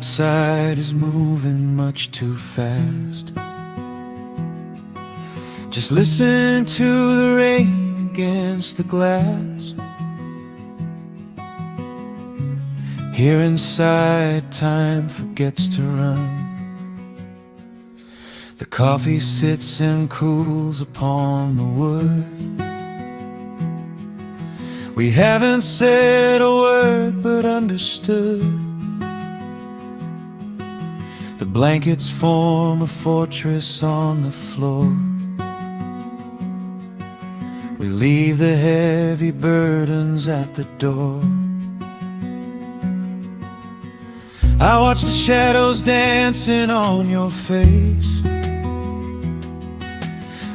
outside is moving much too fast. Just listen to the rain against the glass. Here inside, time forgets to run. The coffee sits and cools upon the wood. We haven't said a word but understood. The blankets form a fortress on the floor. We leave the heavy burdens at the door. I watch the shadows dancing on your face,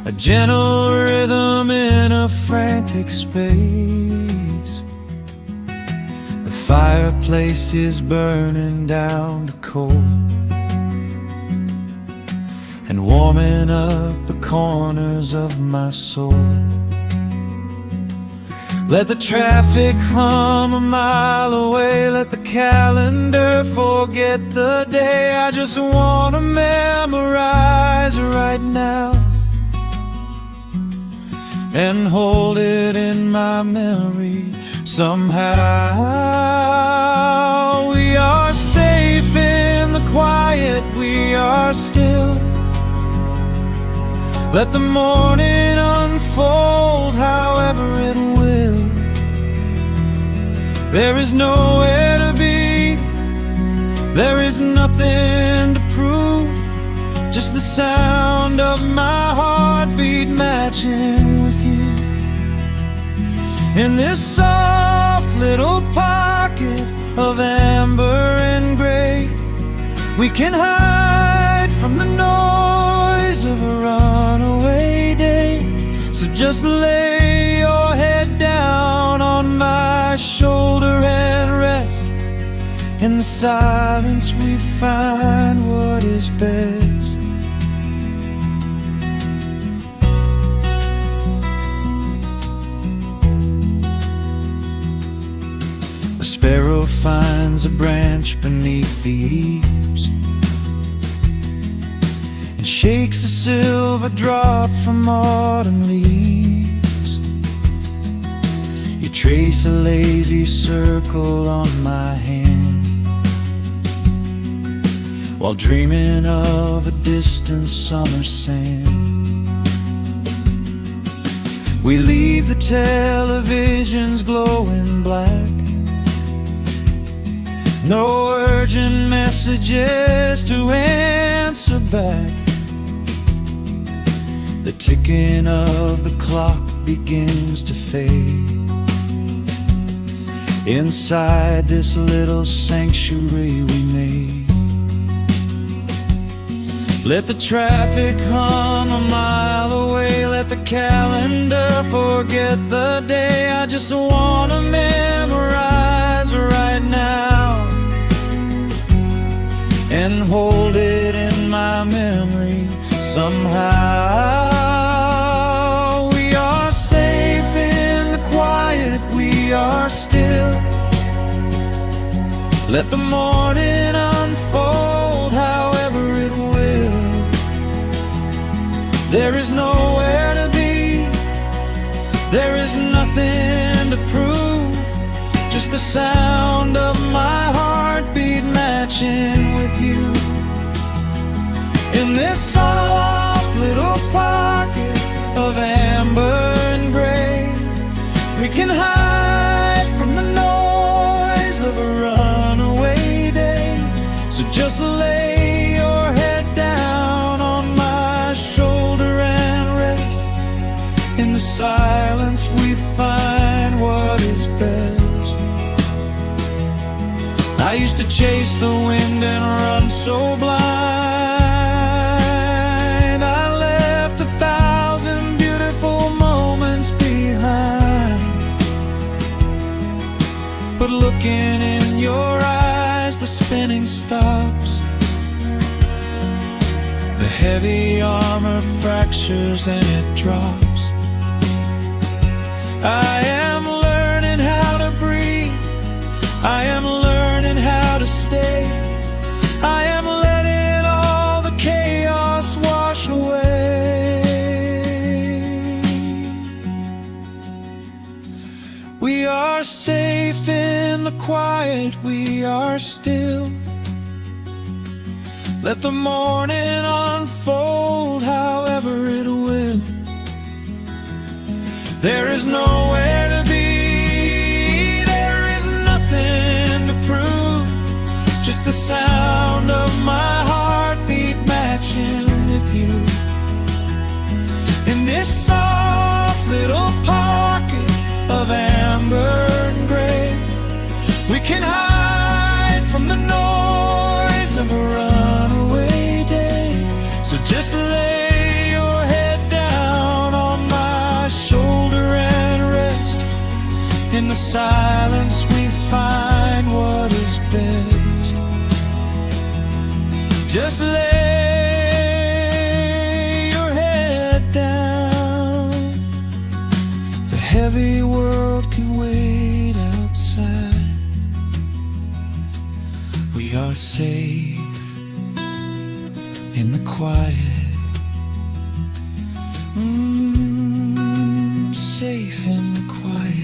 a gentle rhythm in a frantic space. The fireplace is burning down to coal and warming up the corners of my soul. Let the traffic hum a mile away, let the calendar forget the day. I just want to memorize right now and hold it in my memory somehow. We are safe in the quiet, we are still. Let the morning unfold however it will. There is nowhere to be, there is nothing to prove, just the sound of my heartbeat matching with you. In this soft little pocket of amber and gray, we can hide from the noise of a runaway day. So just lay your head down on my shoulder and rest. In the silence we find what is best. A sparrow finds a branch beneath the eaves and shakes a silver drop from autumn leaves. You trace a lazy circle on my hand while dreaming of a distant summer sand. We leave the televisions glowing black, no urgent messages to answer back. The ticking of the clock begins to fade inside this little sanctuary we made. Let the traffic hum a mile away, let the calendar forget the day. I just want to memorize right now and hold it in my memory somehow. We are safe in the quiet, we are still. Let the morning unfold however it will. There is nowhere to be, there is nothing to prove, just the sound of my heartbeat matching with you. In this soft little pocket of amber and gray, we can hide from the noise of a runaway day. So just lay your head down on my shoulder and rest. In the silence we find what is best. I used to chase the wind and run so blind. I left 1,000 beautiful moments behind. But looking in your eyes, the spinning stops. The heavy armor fractures and it drops. I am learning how to breathe, I am learning how to stay. Let the morning unfold however it will. There is nowhere to be, there is nothing to prove, just the sound of my heartbeat matching with you. In this soft little pocket of amber and gray, we can hide from the noise of a runaway day. So just lay your head down on my shoulder and rest. In the silence we find what is best. Just lay your head down. The heavy world can wait outside. We are safe in the quiet. Safe in the quiet.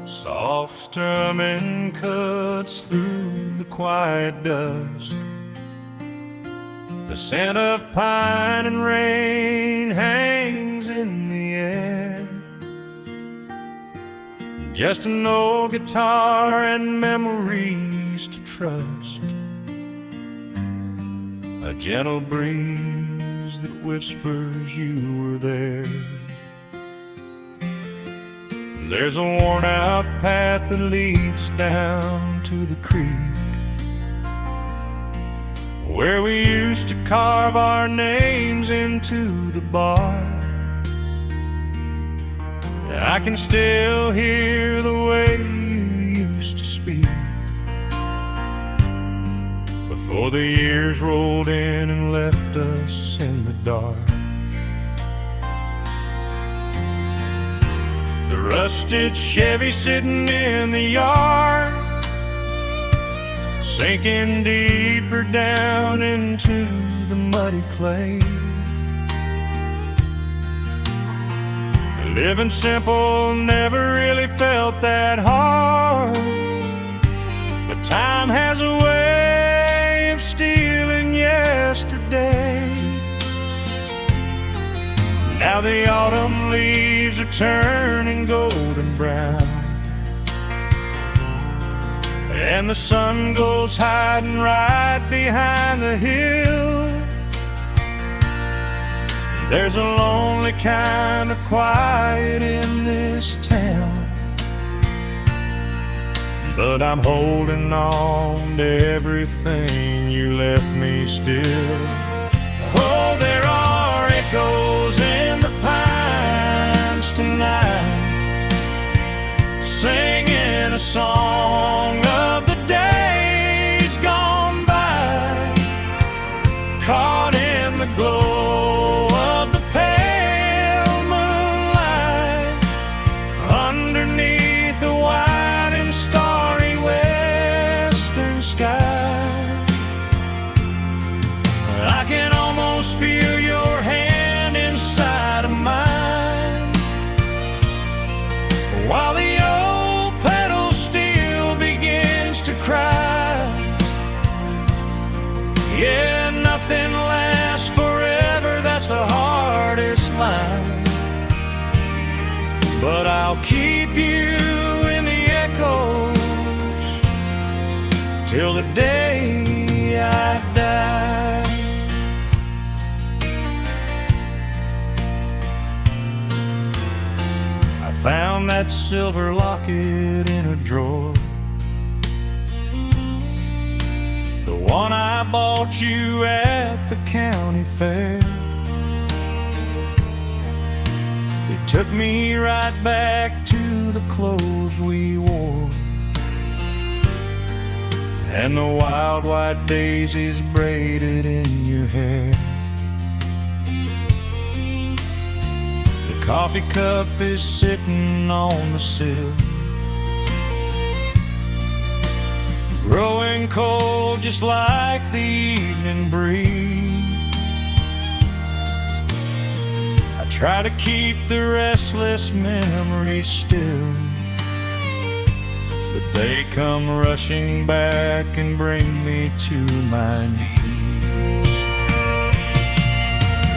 Soft strumming cuts through the quiet dusk. The scent of pine and rain hangs in the air. Just an old guitar and memories to trust. A gentle breeze that whispers you were there. There's a worn-out path that leads down to the creek, where we used to carve our names into the bark. I can still hear the way you used to speak before the years rolled in and left us in the dark. The rusted Chevy sitting in the yard, sinking deeper down into the muddy clay. Living simple never really felt that hard, but time has a way of stealing yesterday. Now the autumn leaves are turning golden brown, and the sun goes hiding right behind the hill. There's a lonely kind of quiet in this town, but I'm holding on to everything you left me still. Oh, there are echoes in the pines tonight, singing a song of the days gone by, caught in the glow of the pale moonlight, underneath the wide and starry western sky. I can almost feel your hand inside of mine, while the old pedal steel begins to cry. Yeah, nothing lasts forever, that's the hardest line, but I'll keep you in the echoes till the day I die. Found that silver locket in a drawer, the one I bought you at the county fair. It took me right back to the clothes we wore, and the wild white daisies braided in your hair. The coffee cup is sitting on the sill, growing cold just like the evening breeze. I try to keep the restless memories still, but they come rushing back and bring me to my knees.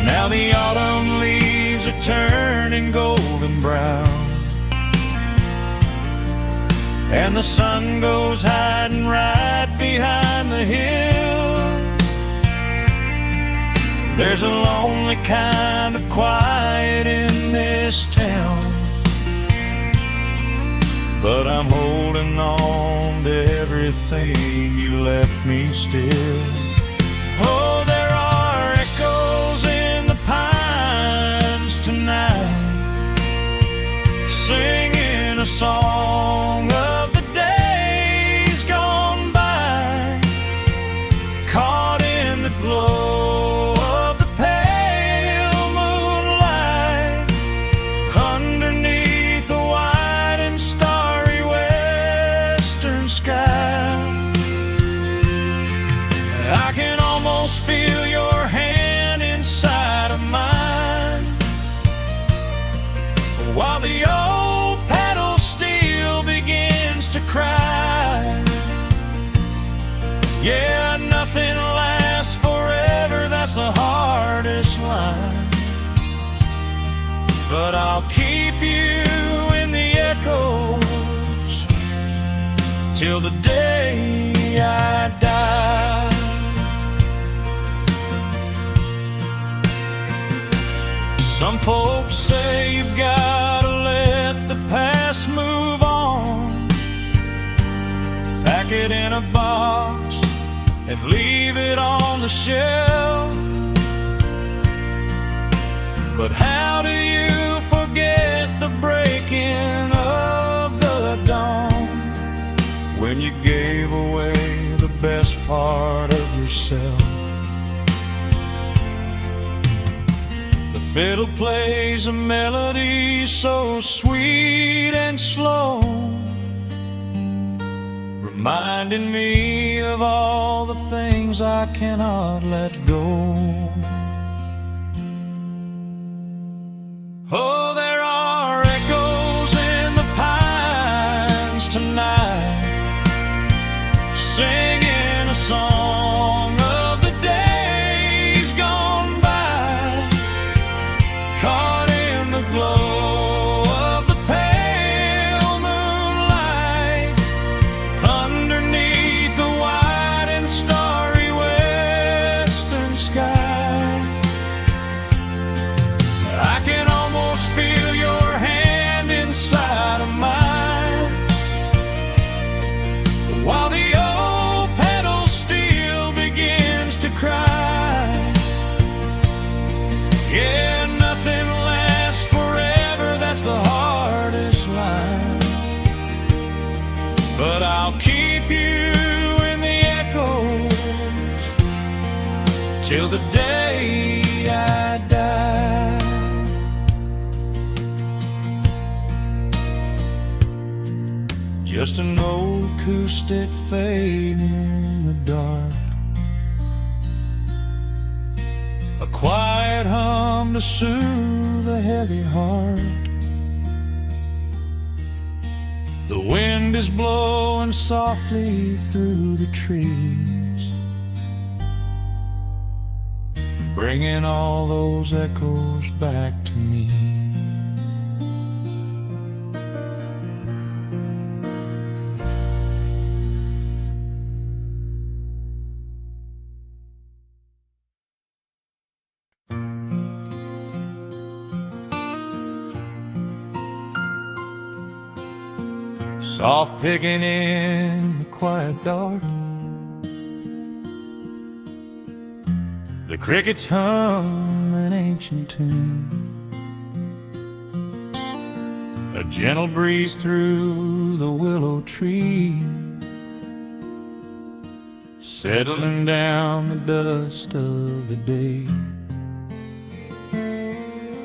Now the autumn leaves are turning golden brown, and the sun goes hiding right behind the hill. There's a lonely kind of quiet in this town, but I'm holding on to everything you left me still. Oh, there are echoes in the pines tonight, singing a song of the days gone by, caught in the glow of the pale moonlight, underneath the white and starry western sky. I can almost feel your hand inside of mine, while the old pedal steel begins to cry. Yeah, nothing lasts forever, that's the hardest line, but I'll keep you in the echoes till the day I die. Some folks say you've gotta let the past move on, pack it in a box and leave it on the shelf. But how do you forget the breaking of the dawn, when you gave away the best part of yourself? The fiddle plays a melody so sweet and slow, reminding me of all the things I cannot let go. Oh, there are echoes in the pines tonight, singing a song of the days gone by, caught in the glow of the pale moonlight, underneath the white and starry western sky. I can almost feel your hand inside of mine, while the old pedal steel begins to cry. Yeah, nothing lasts forever, that's the hardest line, but I'll keep you in the echoes till the day I die. Just an old acoustic fading in the dark, a quiet hum to soothe a heavy heart. The wind is blowing softly through the trees, bringing all those echoes back to me. Soft picking in the quiet dark, the crickets hum an ancient tune, a gentle breeze through the willow tree, settling down the dust of the day.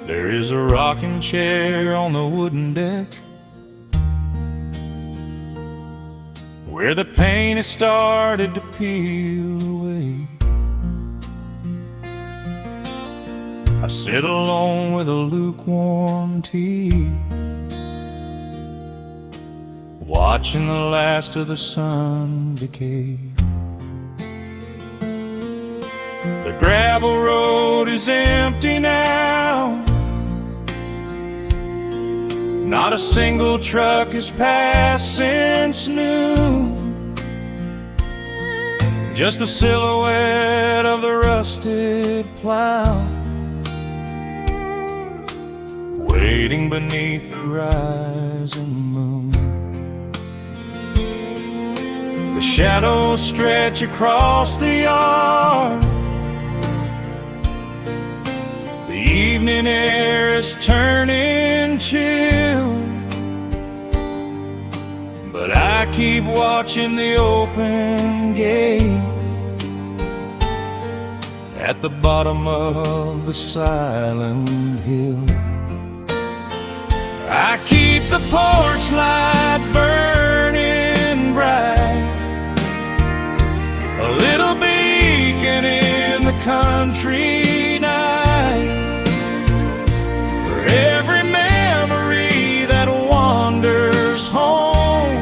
There is a rocking chair on the wooden deck, where the paint has started to peel away. I sit alone with a lukewarm tea, watching the last of the sun decay. The gravel road is empty now, not a single truck has passed since noon. Just the silhouette of the rusted plow, waiting beneath the rising moon. The shadows stretch across the yard, the evening air is turning chill, but I keep watching the open gate at the bottom of the silent hill. I keep the porch light burning bright, a little beacon in the country night, for every memory that wanders home.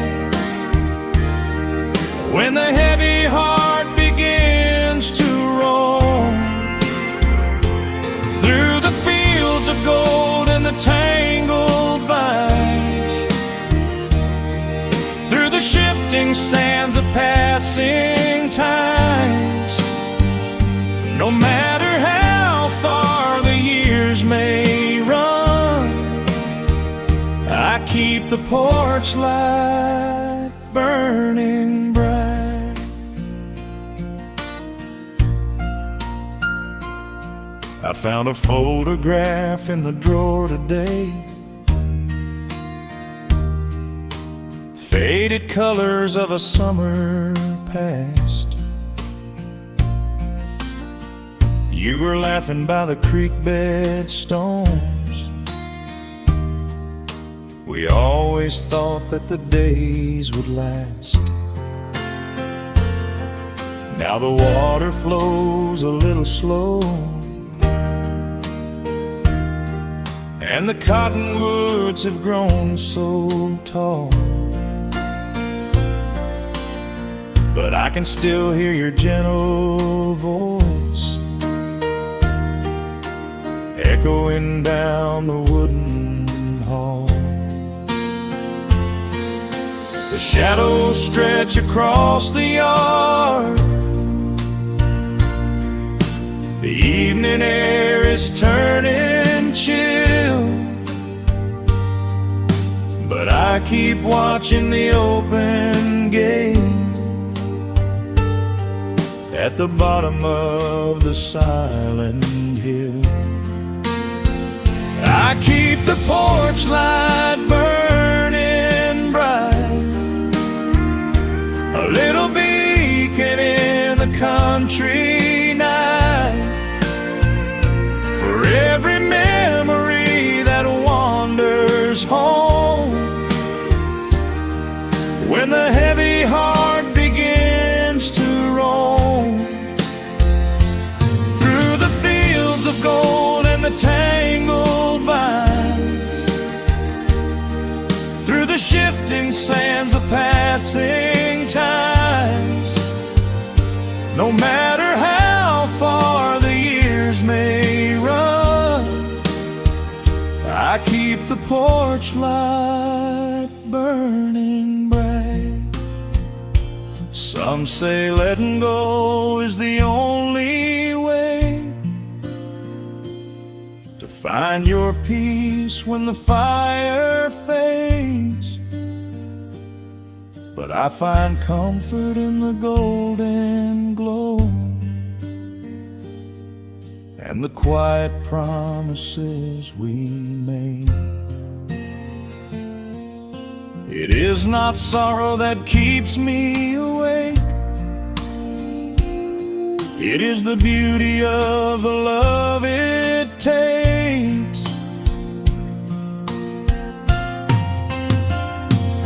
When the heavy heart begins to roam through the fields of gold and the tangled vines, through the shifting sands of passing times, no matter how far the years may run, I keep the porch light burning bright. I found a photograph in the drawer today, faded colors of a summer past. You were laughing by the creek bed stones. We always thought that the days would last. Now the water flows a little slow, and the cottonwoods have grown so tall, but I can still hear your gentle voice echoing down the wooden hall. The shadows stretch across the yard, the evening air is turning chill, but I keep watching the open gate at the bottom of the silent hill. I keep the porch light burning bright, a little beacon in the country night, for every memory that wanders home. When the heavy heart begins to roam through the fields of gold and the tangled vines, through the shifting sands of passing times, no matter how far the years may run, I keep the porch light burning bright. Some say letting go is the only way to find your peace when the fire fades, but I find comfort in the golden glow and the quiet promises we made. It is not sorrow that keeps me awake, it is the beauty of the love it takes.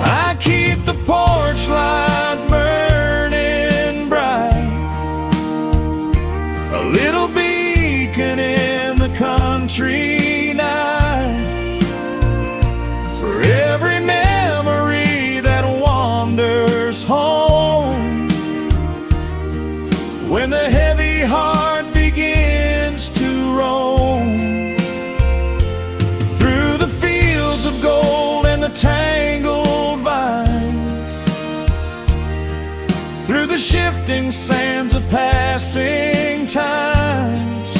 I keep the porch light when the heavy heart begins to roam through the fields of gold and the tangled vines, through the shifting sands of passing times,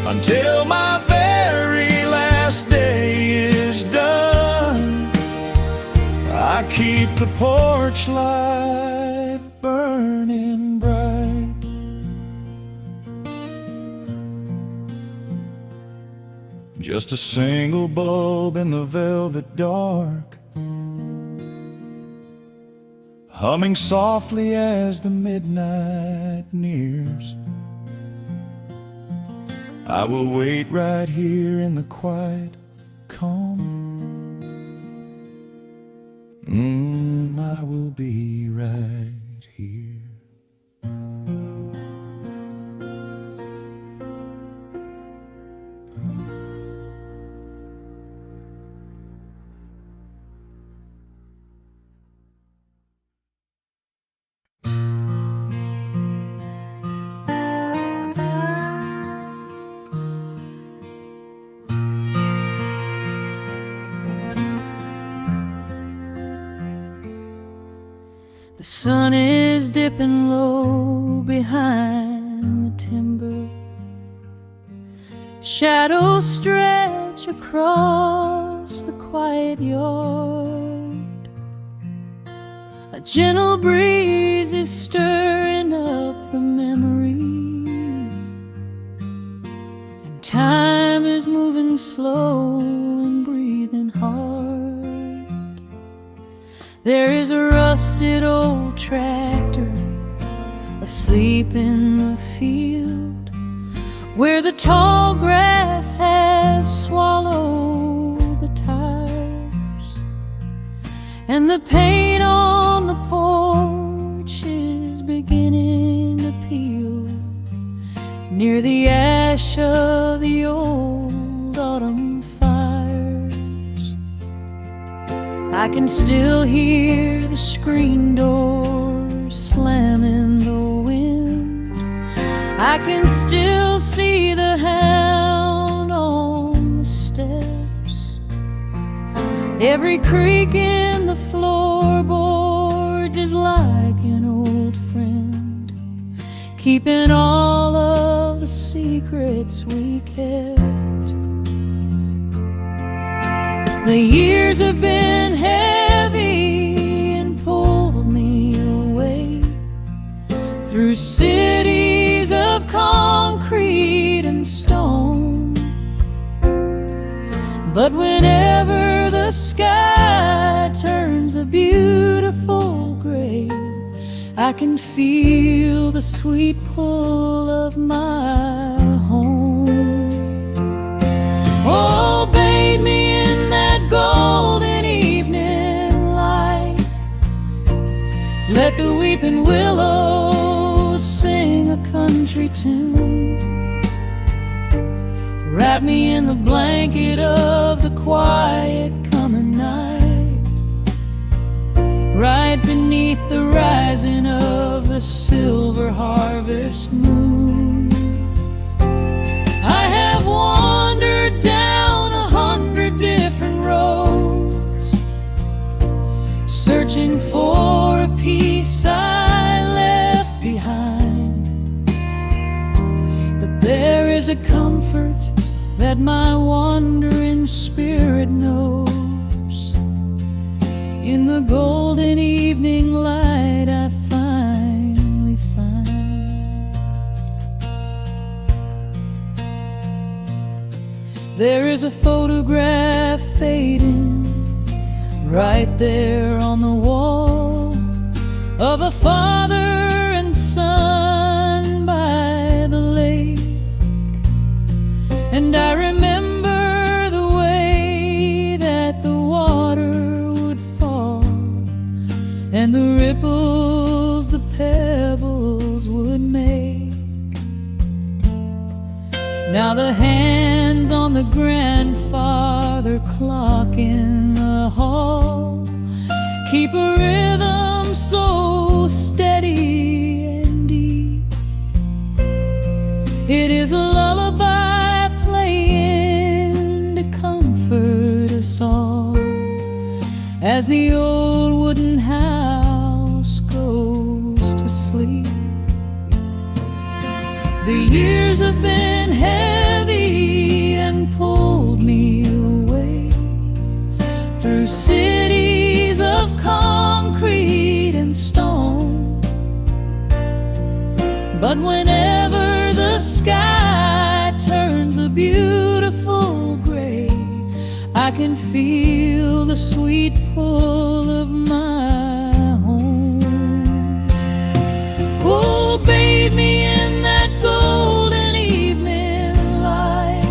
until my very last day is done. I keep the porch light burning bright. Just a single bulb in the velvet dark, humming softly as the midnight nears. I will wait right here in the quiet calm. I will be right here. The sun is dipping low behind the timber. Shadows stretch across the quiet yard. A gentle breeze is stirring up the memory, and time is moving slow and breathing hard. There is a rusted old tractor asleep in the field, where the tall grass has swallowed the tires, and the paint on the porch is beginning to peel near the ash of the old autumn fires. I can still hear the screen door slam in the wind. I can still see the hound on the steps. Every creak in the floorboards is like an old friend, keeping all of the secrets we kept. The years have been heavy and pulled me away through cities of concrete and stone. But whenever the sky turns a beautiful gray, I can feel the sweet pull of my home. Oh, bathe me in that golden evening light. Let the weeping willows sing a country tune. Wrap me in the blanket of the quiet coming night, right beneath the rising of the silver harvest moon. I have wandered down 100 different roads, searching for a piece I left behind. But there is a comfort that my wandering spirit knows. In the golden evening light I finally find. There is a photograph fading right there on the wall of a father and son by the lake. And I remember the way that the water would fall, and the ripples the pebbles would make. Now the hands on the grandfather clock in the hall keep a rhythm so steady and deep. It is a lullaby playing to comfort us all as the old wooden house goes to sleep. The years have been heavy and pulled me away through cities of concrete and stone. But whenever the sky turns a beautiful gray, I can feel the sweet pull of my home. Oh, bathe me in that golden evening light.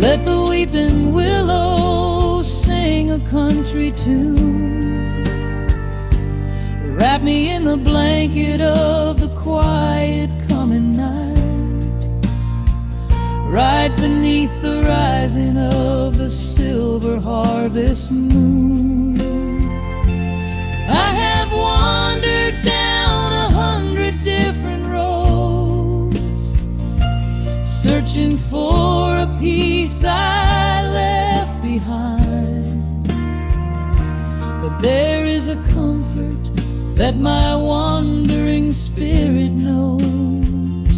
Let the weeping willow sing a country tune. Wrap me in the blanket of the quiet coming night, right beneath the rising of the silver harvest moon. I have wandered down 100 different roads, searching for a piece I left behind. But there is a comfort that my wandering spirit knows.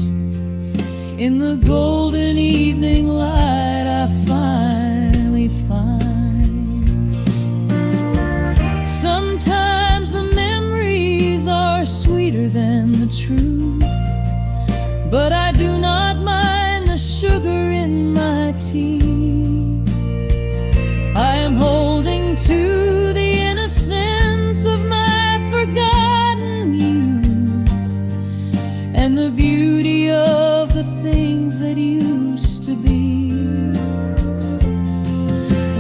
In the golden evening light I finally find. Sometimes the memories are sweeter than the truth, but I do not mind the sugar in my tea. I am holding to the innocence of my forgotten youth and the beauty of the things that used to be.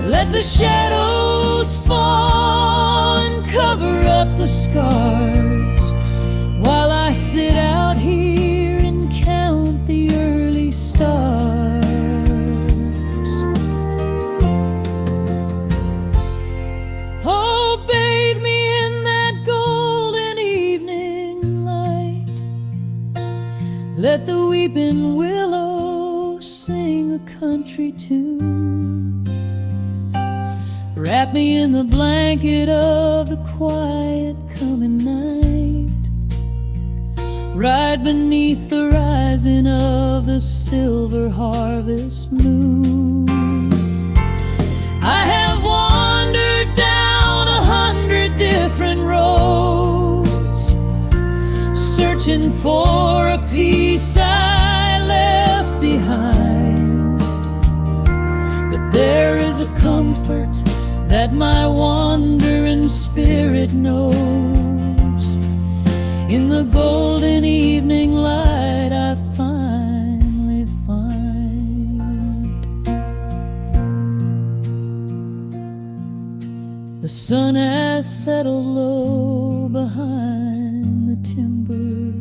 Let the shadows fall and cover up the scars while I sit out here and count the early stars. Oh, bathe me in that golden evening light. Let the weeping willow sing a country tune. Wrap me in the blanket of the quiet coming night, right beneath the rising of the silver harvest moon. I have wandered down 100 different roads, searching for a piece I left behind. But there is a comfort that my wandering spirit knows. In the golden evening light I finally find. The sun has settled low behind the timber.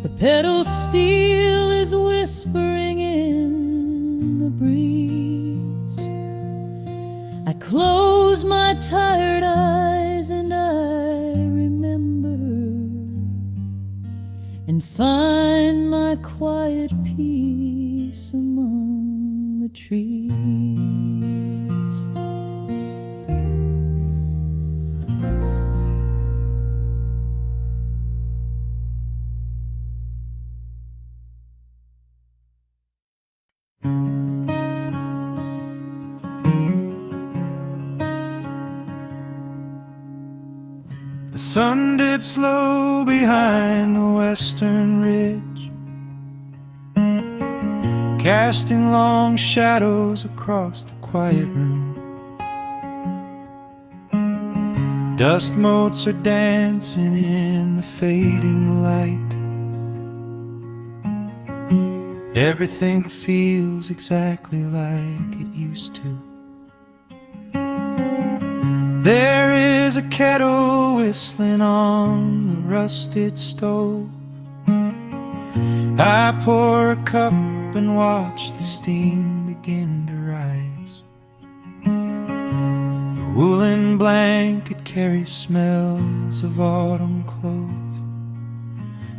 The pedal steel is whispering in the breeze. I close my tired eyes and I remember and find my quiet peace among the trees. The sun dips low behind the western ridge, casting long shadows across the quiet room. Dust motes are dancing in the fading light. Everything feels exactly like it used to. There is a kettle whistling on the rusted stove. I pour a cup and watch the steam begin to rise. The woolen blanket carries smells of autumn clove,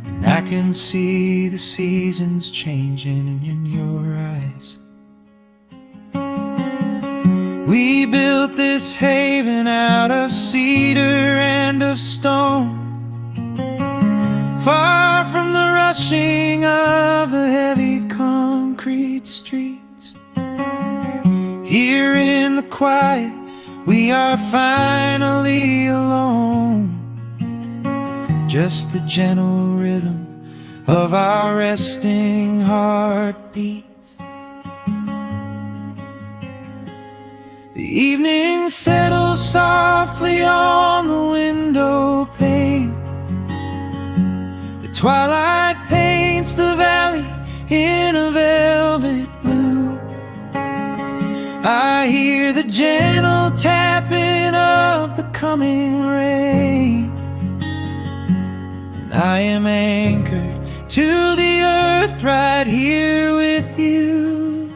and and I can see the seasons changing in your eyes. We built this haven out of cedar and of stone, far from the rushing of the heavy concrete streets. Here in the quiet, we are finally alone. Just the gentle rhythm of our resting heartbeats. The evening settles softly on the window pane. The twilight paints the valley in a velvet blue. I hear the gentle tapping of the coming rain, and I am anchored to the earth right here with you.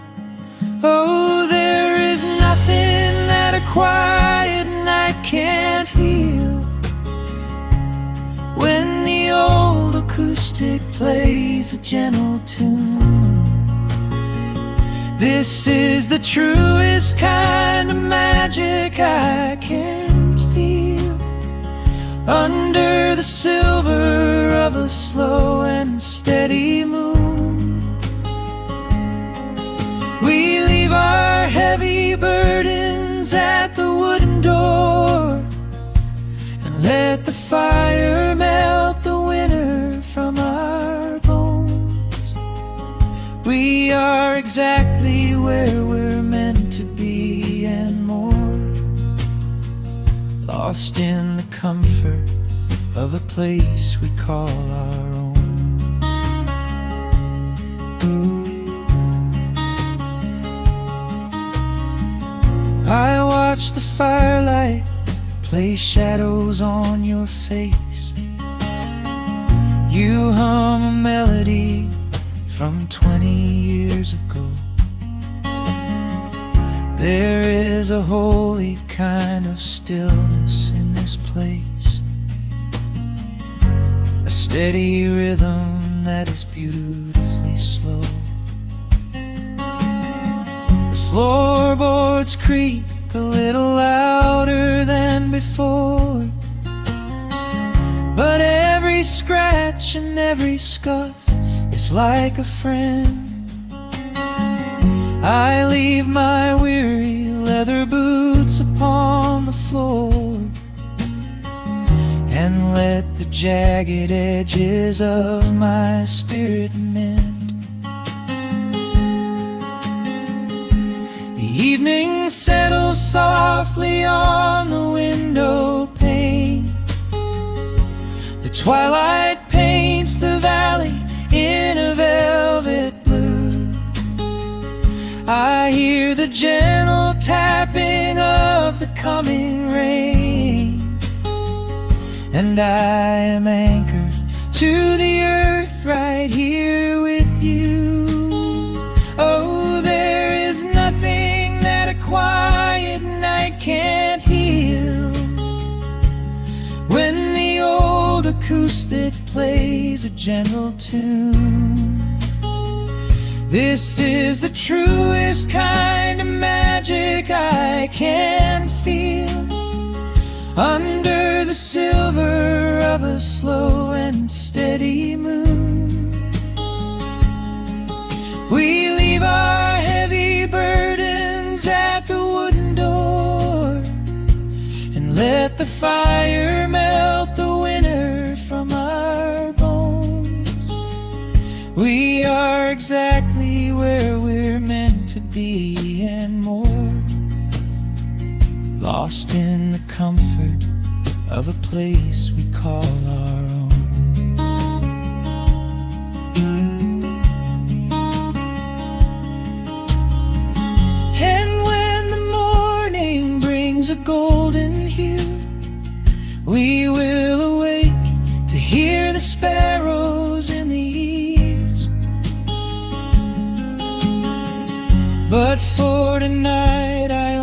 Oh, there is nothing that a quiet night can't heal, when the old acoustic plays a gentle tune. This is the truest kind of magic I can feel, under the silver of a slow and steady moon. We leave our heavy burdens at the wooden door, and let the fire melt the winter from our bones. We are exactly where we're meant to be and more, lost in the comfort of a place we call our own. I watch the firelight play shadows on your face. You hum a melody from 20 years ago. There is a holy kind of stillness in this place, a steady rhythm that is beautifully slow. The floorboards creak a little louder than before, but every scratch and every scuff is like a friend. I leave my weary leather boots upon the floor, and let the jagged edges of my spirit mend. The evening settles softly on the window pane. The twilight paints the valley in a velvet blue. I hear the gentle tapping of the coming rain, and I am anchored to the earth right here with you. Oh, there is nothing that a quiet night can't heal, when the old acoustic plays a gentle tune. This is the truest kind of magic I can feel, under the silver of a slow and steady moon. We leave our heavy burdens at the wooden door, and let the fire melt the winter from our bones. We are exactly where we're meant to be and more, lost in the comfort of a place we call our own. And when the morning brings a golden hue, we will awake to hear the sparrows in the eaves. But for tonight I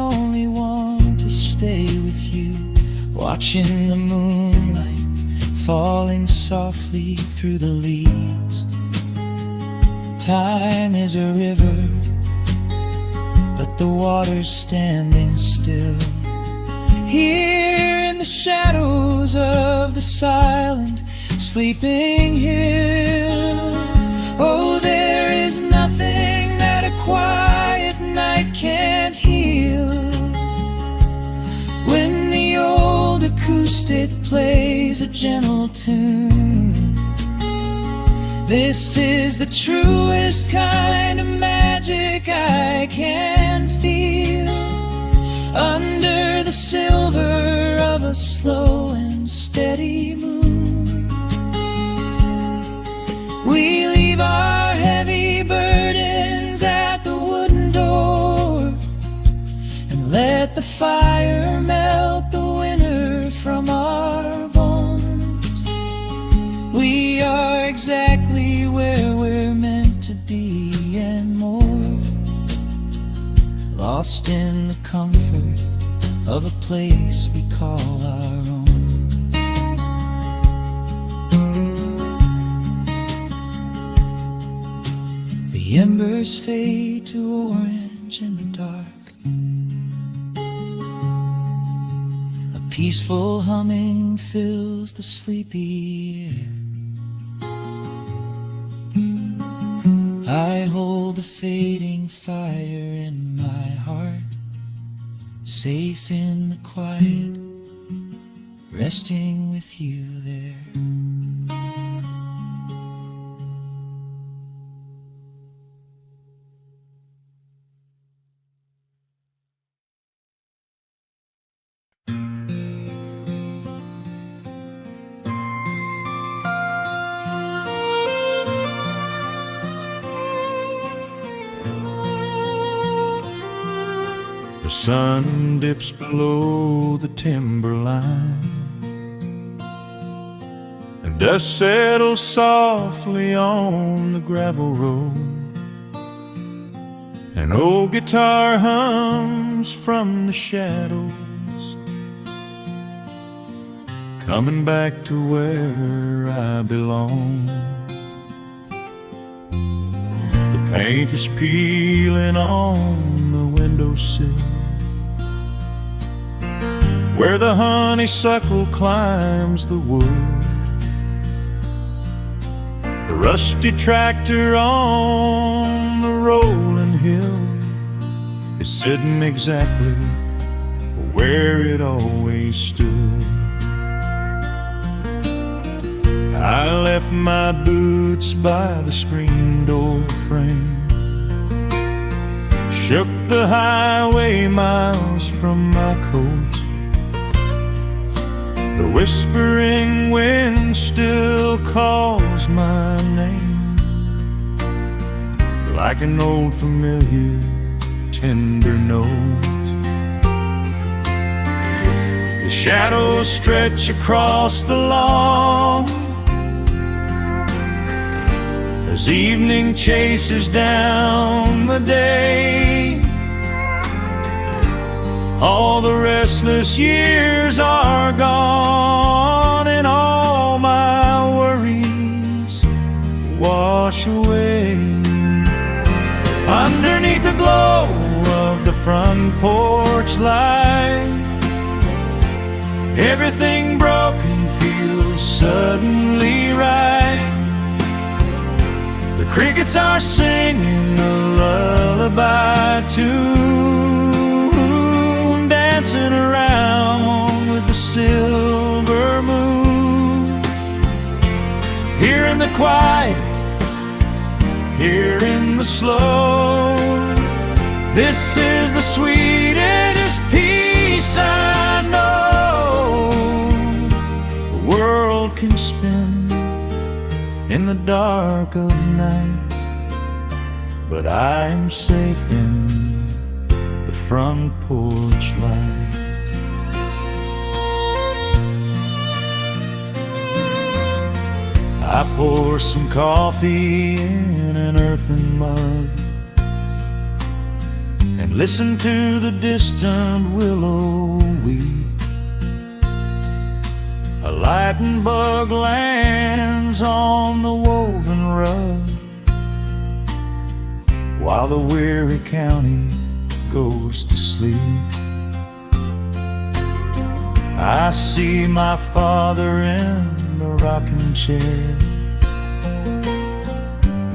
watching the moonlight falling softly through the leaves. Time is a river, but the water's standing still. Here in the shadows of the silent, sleeping hill. Oh, there is nothing that a quiet night can't heal. When the old acoustic plays a gentle tune, this is the truest kind of magic I can feel. Under the silver of a slow and steady moon, we leave our heavy burdens at the wooden door, and let the fire melt the winter from our bones. We are exactly where we're meant to be and more, lost in the comfort of a place we call our own. The embers fade to orange in the dark. A peaceful humming fills the sleepy air. I hold the fading fire in my heart, safe in the quiet, resting with you there. The sun dips below the timberline, and dust settles softly on the gravel road. An old guitar hums from the shadows, coming back to where I belong. The paint is peeling on the windowsill, where the honeysuckle climbs the wood. The rusty tractor on the rolling hill is sitting exactly where it always stood. I left my boots by the screen door frame, shook the highway miles from my coat. The whispering wind still calls my name, like an old familiar tender note. The shadows stretch across the lawn as evening chases down the day. All the restless years are gone, and all my worries wash away. Underneath the glow of the front porch light, everything broken feels suddenly right. The crickets are singing a lullaby tune, dancing around with the silver moon. Here in the quiet, here in the slow, this is the sweetest peace I know. The world can spin in the dark of night, but I am safe in the front porch light. I pour some coffee in an earthen mug and listen to the distant willow weep. A lightning bug lands on the woven rug, while the weary county goes to sleep. I see my father in the rocking chair,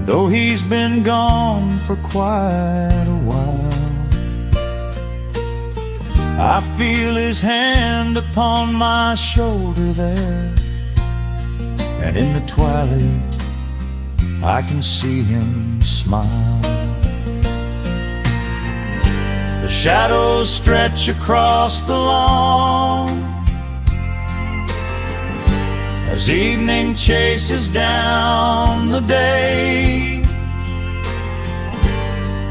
though he's been gone for quite a while. I feel his hand upon my shoulder there, and in the twilight I can see him smile. The shadows stretch across the lawn as evening chases down the day.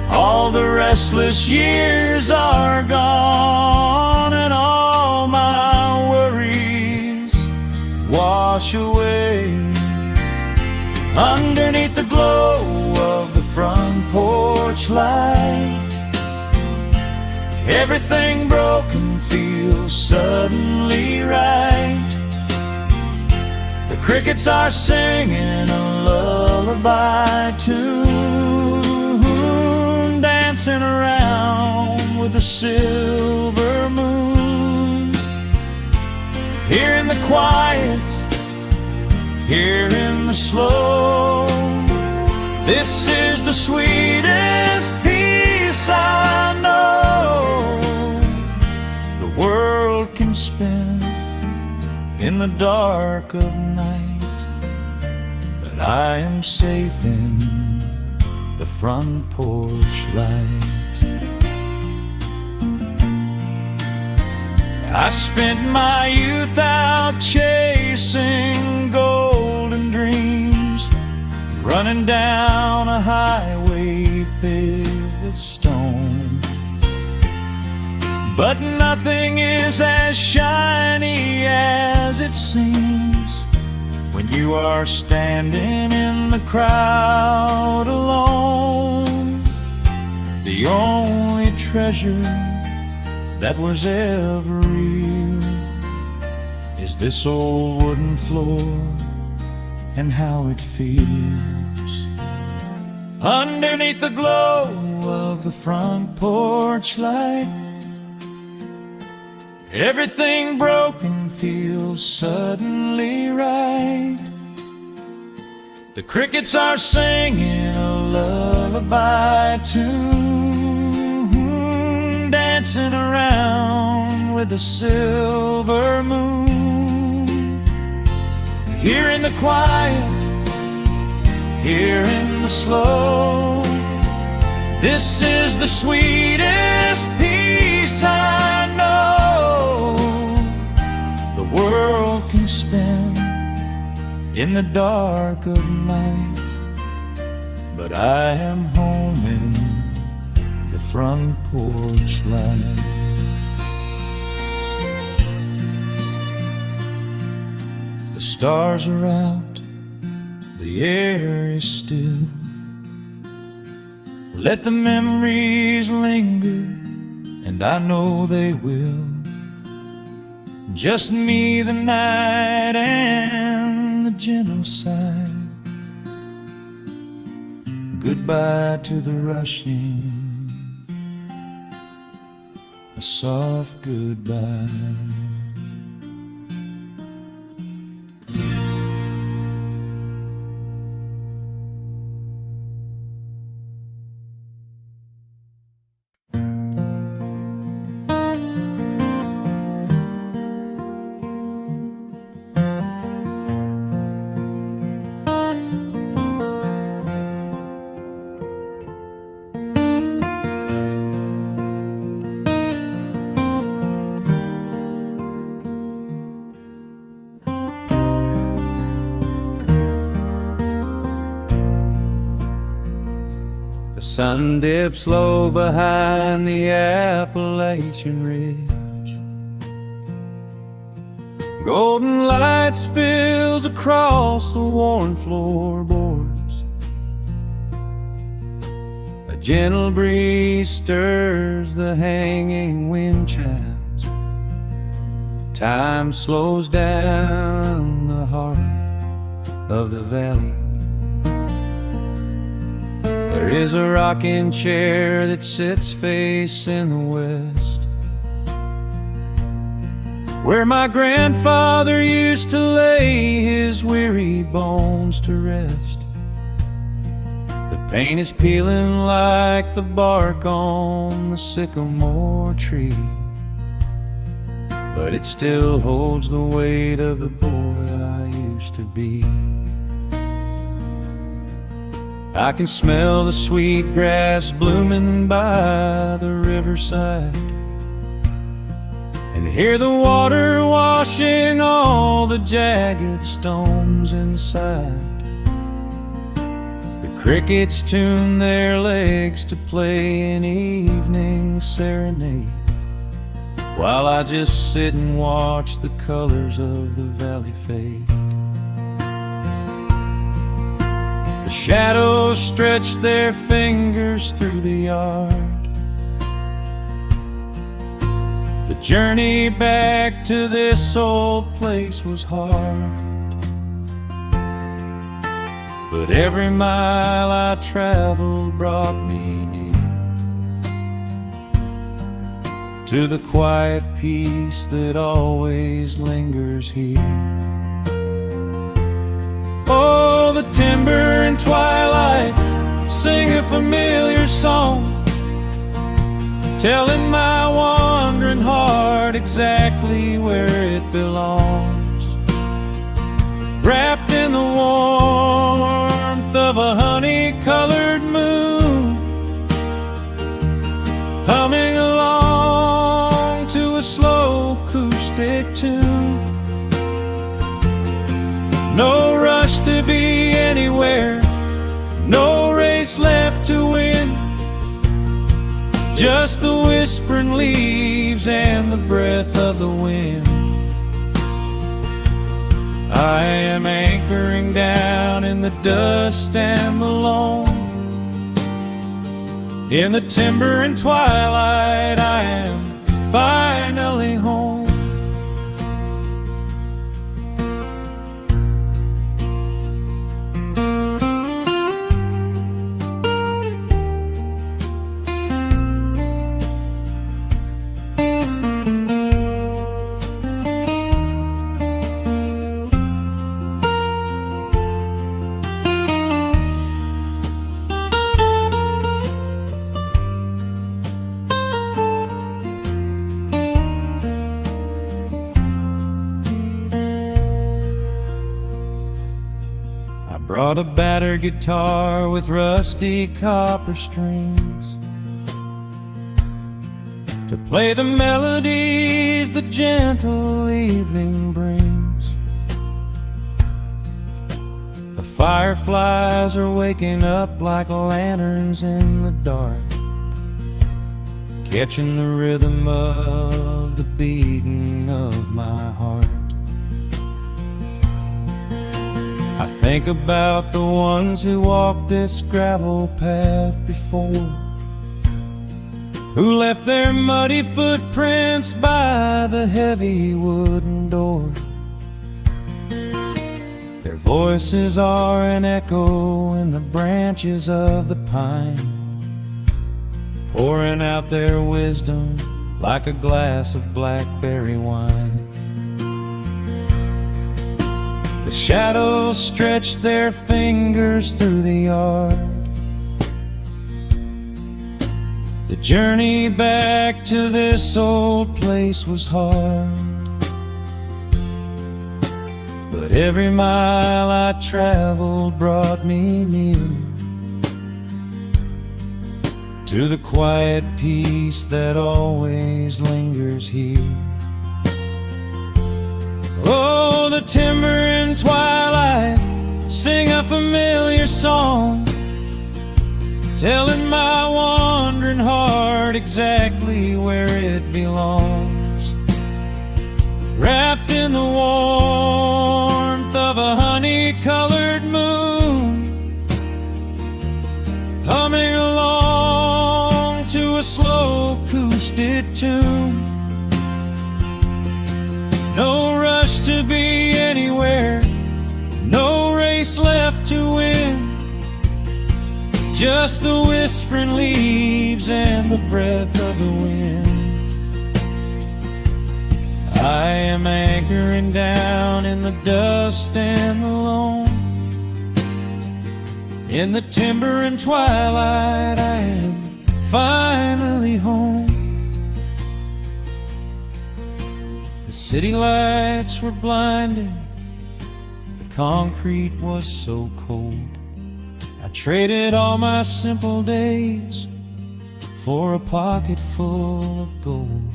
All the restless years are gone, and all my worries wash away. Underneath the glow of the front porch light, everything broken feels suddenly right. The crickets are singing a lullaby tune, dancing around with the silver moon. Here in the quiet, here in the slow, this is the sweetest peace I know. The world can spin in the dark of night, but I am safe in the front porch light. I spent my youth out chasing golden dreams, running down a highway paved with stone. But nothing is as shiny as it seems when you are standing in the crowd alone. The only treasure that was ever real is this old wooden floor and how it feels. Underneath the glow of the front porch light, everything broken feels suddenly right. The crickets are singing a lullaby tune, dancing around with the silver moon. Here in the quiet, here in the slow, this is the sweetest peace I know. The world can spin in the dark of night, but I am home in the front porch light. The stars are out, the air is still. Let the memories linger, and I know they will. Just me, the night, and the gentle sigh. Goodbye to the rushing, a soft goodbye. The sun dips low behind the Appalachian Ridge. Golden light spills across the worn floorboards. A gentle breeze stirs the hanging wind chimes. time slows down the heart of the valley. There is a rocking chair that sits facing the west, where my grandfather used to lay his weary bones to rest. The paint is peeling like the bark on the sycamore tree, but it still holds the weight of the boy I used to be. I can smell the sweet grass blooming by the riverside, and hear the water washing all the jagged stones inside. The crickets tune their legs to play an evening serenade, while I just sit and watch the colors of the valley fade. The shadows stretch their fingers through the yard. The journey back to this old place was hard, but every mile I traveled brought me near to the quiet peace that always lingers here. Oh, the timber and twilight sing a familiar song, telling my wandering heart exactly where it belongs. Wrapped in the warmth of a honey-colored moon, humming along to a slow acoustic tune. No rush to be anywhere, no race left to win, just the whispering leaves and the breath of the wind. I am anchoring down in the dust and the loam. In the timber and twilight I am finally home. Brought a battered guitar with rusty copper strings to play the melodies the gentle evening brings. The fireflies are waking up like lanterns in the dark, catching the rhythm of the beating of my heart. I think about the ones who walked this gravel path before, who left their muddy footprints by the heavy wooden door. Their voices are an echo in the branches of the pine, pouring out their wisdom like a glass of blackberry wine. The shadows stretch their fingers through the yard. The journey back to this old place was hard, but every mile I traveled brought me near to the quiet peace that always lingers here. Oh, the timber and twilight sing a familiar song, telling my wandering heart exactly where it belongs. Wrapped in the warmth of a honey-colored moon, humming along to a slow acoustic tune. No left to win. Just the whispering leaves and the breath of the wind. I am anchoring down in the dust and the loam. In the timber and twilight, I am finally home. The city lights were blinding, the concrete was so cold. I traded all my simple days for a pocket full of gold.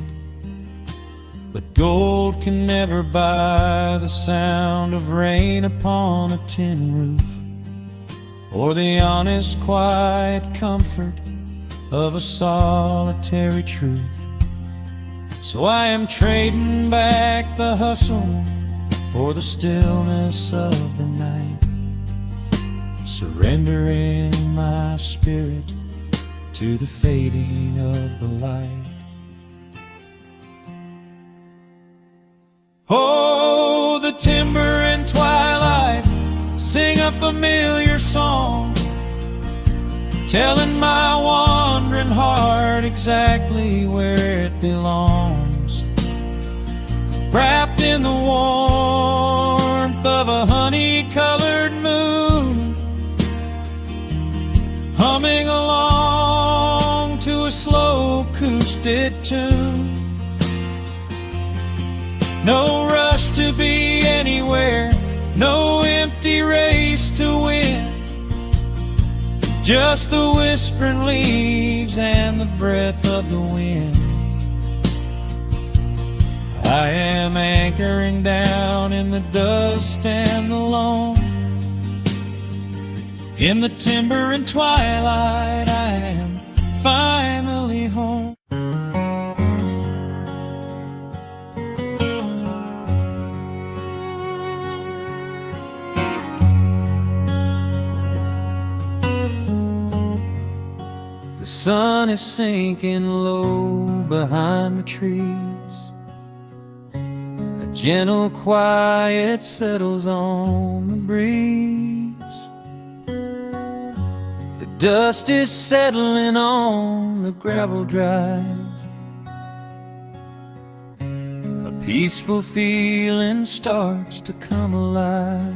But gold can never buy the sound of rain upon a tin roof, or the honest, quiet comfort of a solitary truth. So I am trading back the hustle for the stillness of the night, surrendering my spirit to the fading of the light. Oh, the timber and twilight sing a familiar song, telling my wandering heart exactly where it belongs. Wrapped in the warmth of a honey-colored moon, humming along to a slow acoustic tune. No rush to be anywhere, no empty race to win. Just the whispering leaves and the breath of the wind. I am anchoring down in the dust and the loam. In the timber and twilight, I am finally home. The sun is sinking low behind the trees. A gentle quiet settles on the breeze. The dust is settling on the gravel drive. A peaceful feeling starts to come alive.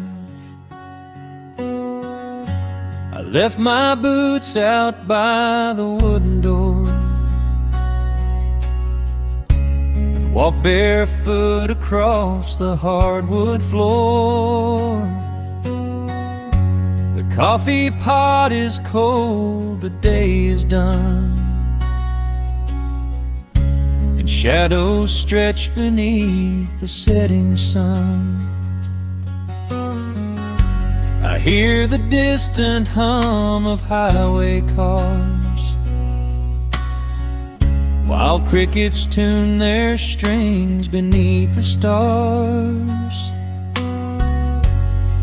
I left my boots out by the wooden door and walked barefoot across the hardwood floor. The coffee pot is cold, the day is done, and shadows stretch beneath the setting sun. I hear the distant hum of highway cars, while crickets tune their strings beneath the stars.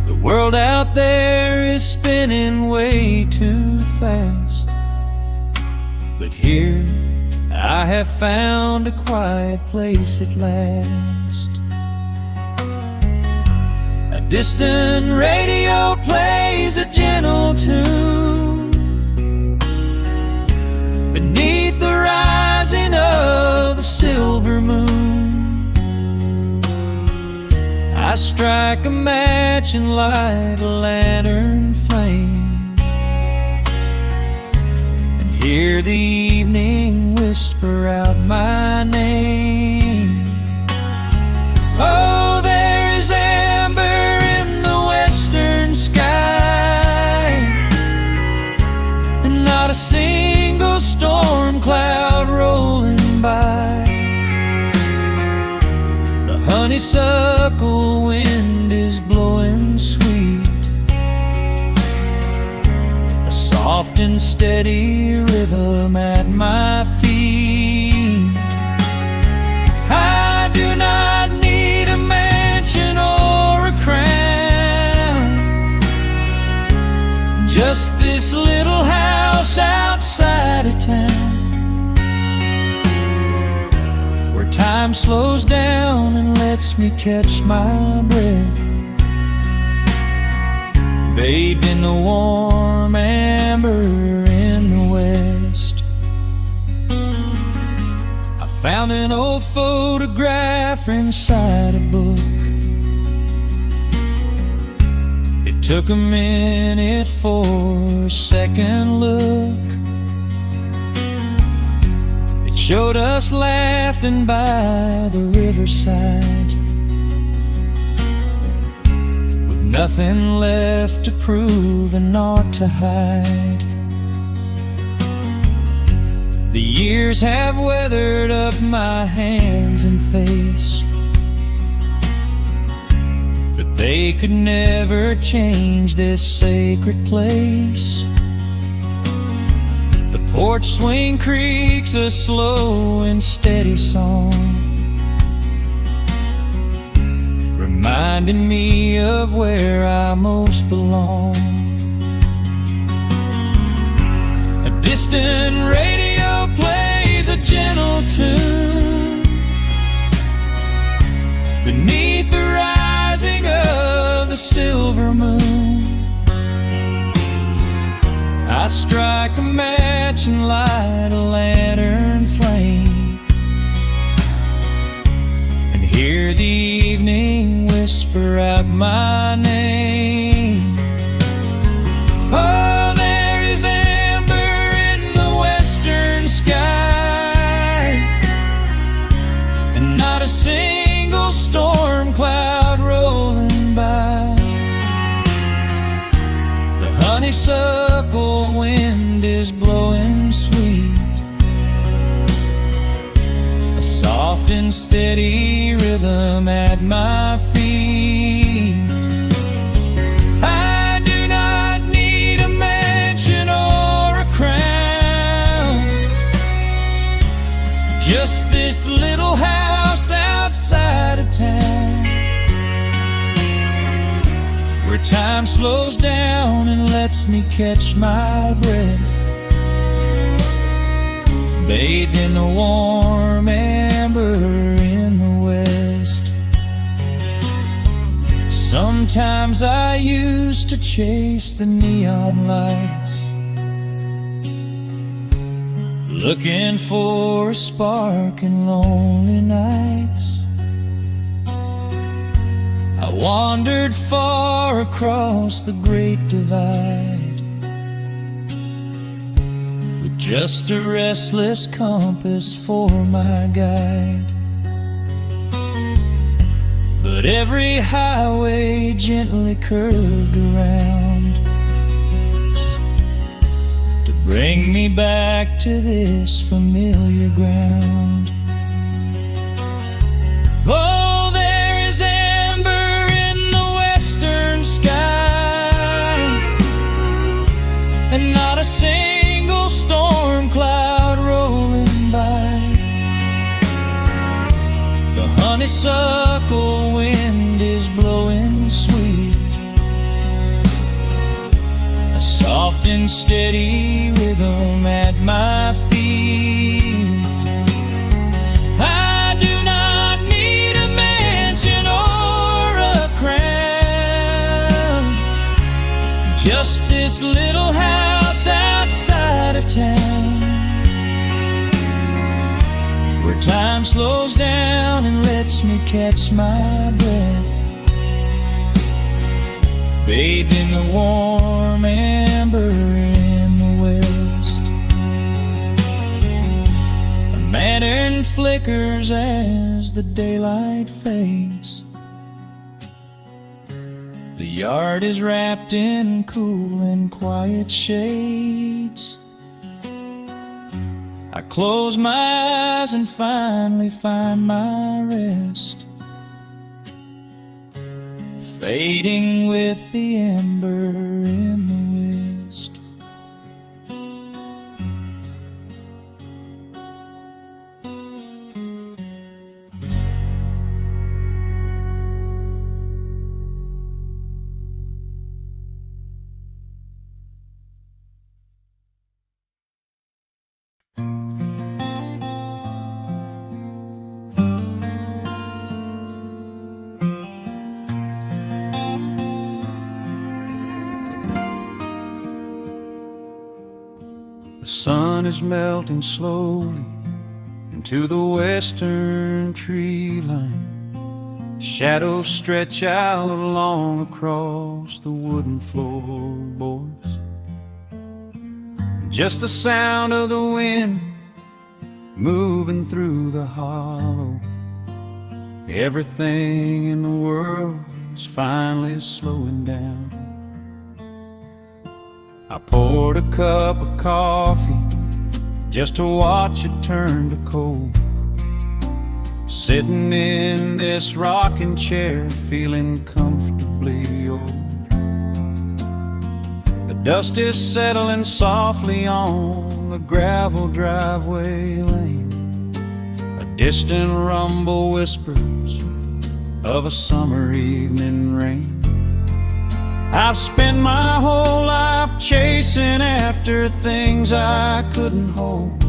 The world out there is spinning way too fast, but here I have found a quiet place at last. A distant radio plays a gentle tune beneath the rising of the silver moon. I strike a match and light a lantern flame, and hear the evening whisper out my name. Oh, there is amber in the western sky, and not a single storm cloud rolling by. The honeysuckle wind is blowing sweet, a soft and steady rhythm at my feet. I do not need a mansion or a crown, just this little house outside of town, where time slows down and lets me catch my breath, bathed in the warm amber in the west. I found an old photograph inside a book. It took a minute for a second look. It showed us laughing by the riverside, with nothing left to prove and naught to hide. The years have weathered up my hands and face, but they could never change this sacred place. The porch swing creaks a slow and steady song, reminding me of where I most belong. A distant radio plays a gentle tune beneath the rising of the silver moon. I strike a match and light a lantern flame, and hear the evening whisper out my name. Oh, there is amber in the western sky, and not a single storm cloud rolling by. The honeysuckle wind is blowing sweet, a soft and steady rhythm at my feet. I do not need a mansion or a crown, just this little house outside of town, where time slows down and lets me catch my breath, bathed in the warm amber in the west. Sometimes I used to chase the neon lights, looking for a spark in lonely nights. I wandered far across the great divide, with just a restless compass for my guide. But every highway gently curved around to bring me back to this familiar ground. Oh, there is amber in the western sky, and not a single storm cloud rolling by. The honeysuckle wind is blowing sweet, a soft and steady rhythm at my feet. I do not need a mansion or a crown, just this little house outside of town, where time slows down and lets me catch my breath, bathed in the warm amber in the west. A lantern flickers as the daylight fades. The yard is wrapped in cool and quiet shades. I close my eyes and finally find my rest, fading with the ember in the west. The sun is melting slowly into the western tree line. Shadows stretch out long across the wooden floorboards. Just the sound of the wind moving through the hollow. Everything in the world is finally slowing down. I poured a cup of coffee just to watch it turn to cold. Sitting in this rocking chair, feeling comfortably old. The dust is settling softly on the gravel driveway lane. A distant rumble whispers of a summer evening rain. I've spent my whole life chasing after things I couldn't hold,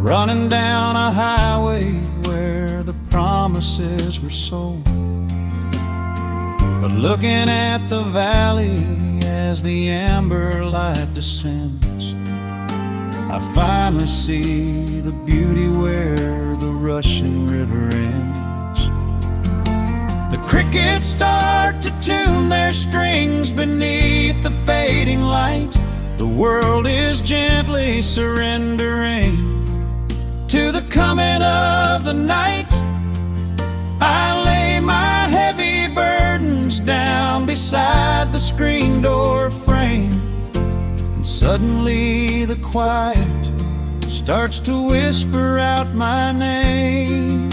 running down a highway where the promises were sold. But looking at the valley as the amber light descends, I finally see the beauty where the rushing river ends. The crickets start to tune their strings beneath the fading light. The world is gently surrendering to the coming of the night. I lay my heavy burdens down beside the screen door frame, and suddenly the quiet starts to whisper out my name.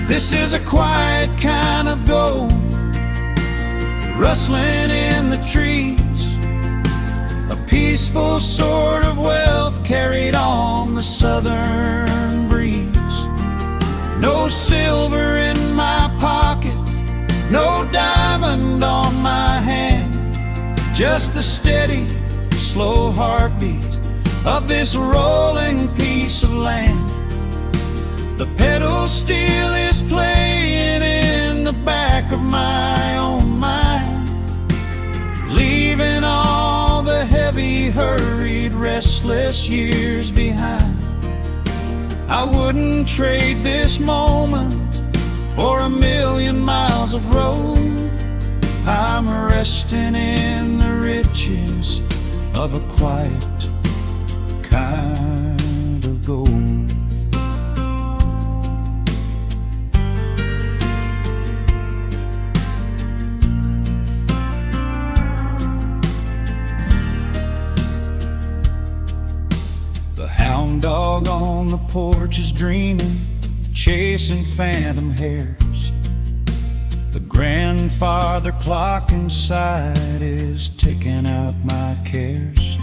This is a quiet kind of gold, rustling in the trees, a peaceful sort of wealth carried on the southern breeze. No silver in my pocket, no diamond on my hand, just the steady, slow heartbeat of this rolling piece of land. The pedal steel is playing in the back of my own mind, leaving all the heavy, hurried, restless years behind. I wouldn't trade this moment for 1,000,000 miles of road. I'm resting in the riches of a quiet kind of gold. Hound dog on the porch is dreaming, chasing phantom hares. The grandfather clock inside is ticking out my cares.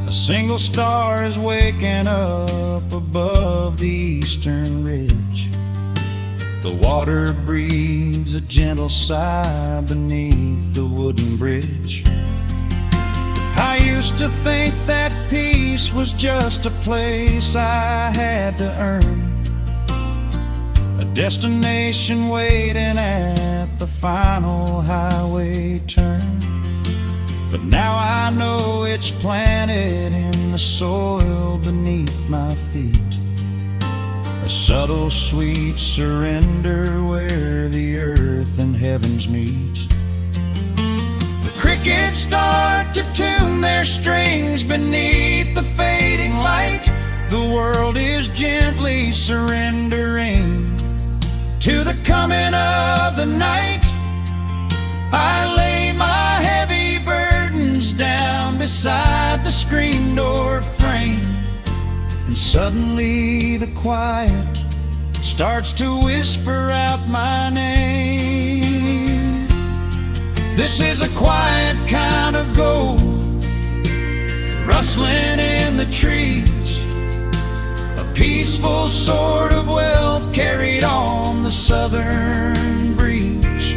A single star is waking up above the eastern ridge. The water breathes a gentle sigh beneath the wooden bridge. I used to think that peace was just a place I had to earn, a destination waiting at the final highway turn. But now I know it's planted in the soil beneath my feet, a subtle sweet surrender where the earth and heavens meet. Crickets start to tune their strings beneath the fading light. The world is gently surrendering to the coming of the night. I lay my heavy burdens down beside the screen door frame, and suddenly the quiet starts to whisper out my name. This is a quiet kind of gold, rustling in the trees, a peaceful sort of wealth carried on the southern breeze.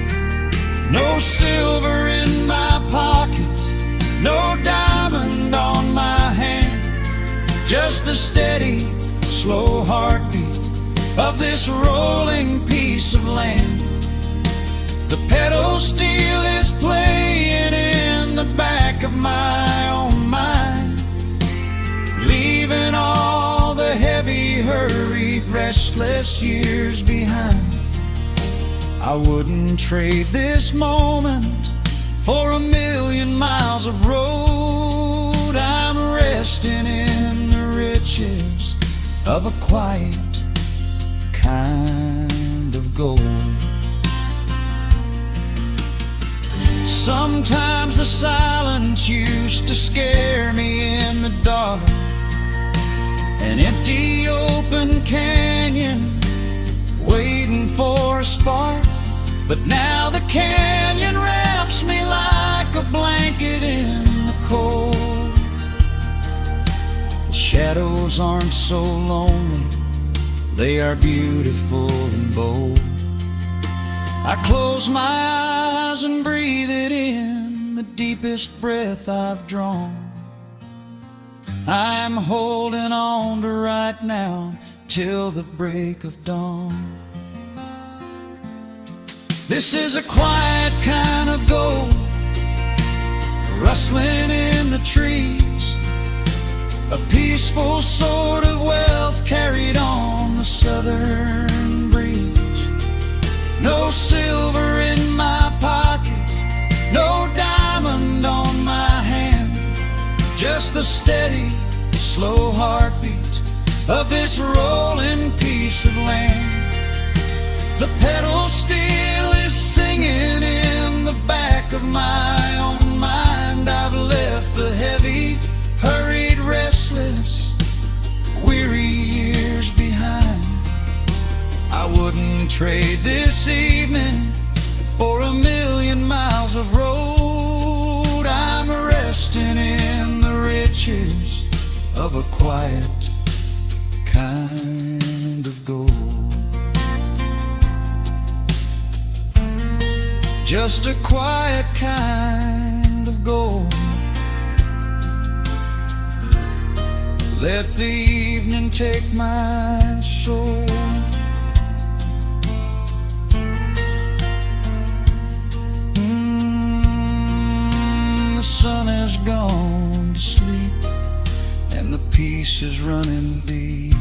No silver in my pocket, no diamond on my hand, just the steady, slow heartbeat of this rolling piece of land. The pedal steel is playing in the back of my own mind, leaving all the heavy, hurried, restless years behind. I wouldn't trade this moment for 1,000,000 miles of road. I'm resting in the riches of a quiet kind of gold. Sometimes the silence used to scare me in the dark, an empty open canyon waiting for a spark. But now the canyon wraps me like a blanket in the cold. The shadows aren't so lonely, they are beautiful and bold. I close my eyes and breathe it in, the deepest breath I've drawn. I'm holding on to right now till the break of dawn. This is a quiet kind of gold, rustling in the trees, a peaceful sort of wealth carried on the southern breeze. No silver in my pocket, no diamond on my hand, just the steady, slow heartbeat of this rolling piece of land. The pedal steel is singing in the back of my own mind. I've left the heavy, hurried, restless, weary years behind. I wouldn't trade this evening for 1,000,000 miles of road. I'm resting in the riches of a quiet kind of gold. Just a quiet kind of gold. Let the evening take my soul. The sun has gone to sleep and the peace is running deep.